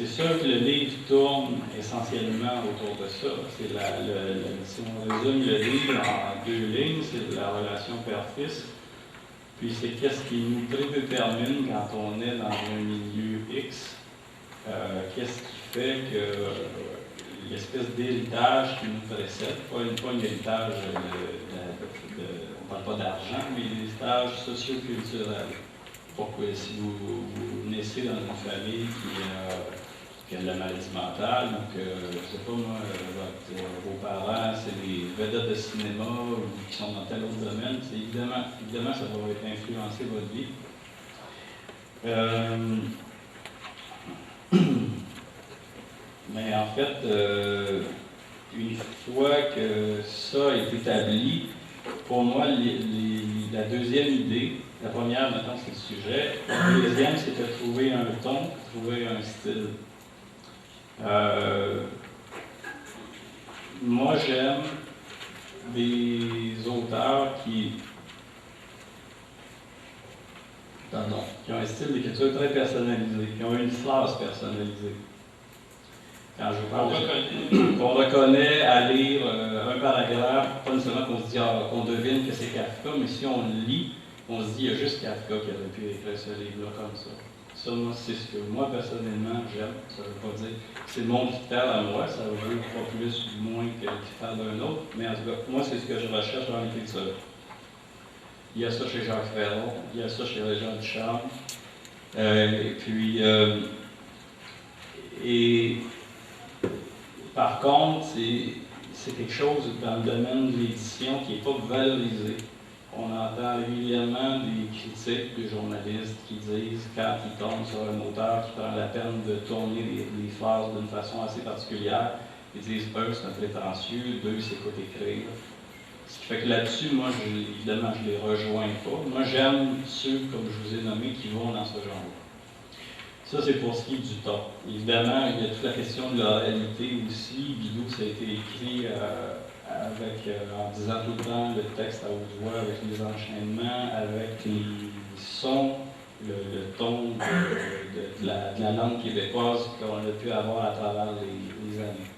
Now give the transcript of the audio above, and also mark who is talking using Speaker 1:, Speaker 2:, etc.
Speaker 1: c'est sûr que le livre tourne essentiellement autour de ça. C'est si on résume le livre en deux lignes, c'est la relation père-fils. Puis c'est qu'est-ce qui nous prédétermine quand on est dans un milieu X. Qu'est-ce qui fait que l'espèce d'héritage qui nous précède, pas un héritage on ne parle pas d'argent, mais l'héritage socio-culturel. Pourquoi si vous naissez dans une famille qui a de la maladie mentale, donc je ne sais pas moi, vos parents, c'est des vedettes de cinéma ou qui sont dans tel autre domaine, évidemment ça va influencer votre vie. Mais en fait, une fois que ça est établi, pour moi, la deuxième idée, la première, maintenant, c'est le sujet. La deuxième, c'est de trouver un ton, trouver un style. Moi, j'aime des auteurs qui ont un style d'écriture très personnalisé, qui ont une phrase personnalisée. Quand je parle qu'on reconnaît à lire un paragraphe, pas nécessairement qu'on se dit qu'on devine que c'est Kafka, mais si on le lit, on se dit qu'il y a juste Kafka qui aurait pu écrire ce livre-là comme ça. Ça, moi, c'est ce que moi, personnellement, j'aime. Ça ne veut pas dire que c'est le monde qui parle à moi, ça veut dire pas plus ou moins que qui parle d'un autre, mais en tout cas, moi, c'est ce que je recherche dans l'écriture. Il y a ça chez Jacques Ferron, il y a ça chez Régent Ducharme, par contre, c'est quelque chose dans le domaine de l'édition qui n'est pas valorisé. On entend régulièrement des critiques de journalistes qui disent, quand ils tombent sur un auteur qui prend la peine de tourner les phrases d'une façon assez particulière, ils disent, c'est un prétentieux, c'est quoi écrire. Ce qui fait que là-dessus, moi, évidemment, je ne les rejoins pas. Moi, j'aime ceux, comme je vous ai nommés, qui vont dans ce genre-là. Ça, c'est pour ce qui est du ton. Évidemment, il y a toute la question de l'oralité aussi. Bidou, ça a été écrit en disant tout le temps le texte à haute voix, avec les enchaînements, avec les sons, le ton de la langue québécoise qu'on a pu avoir à travers les années.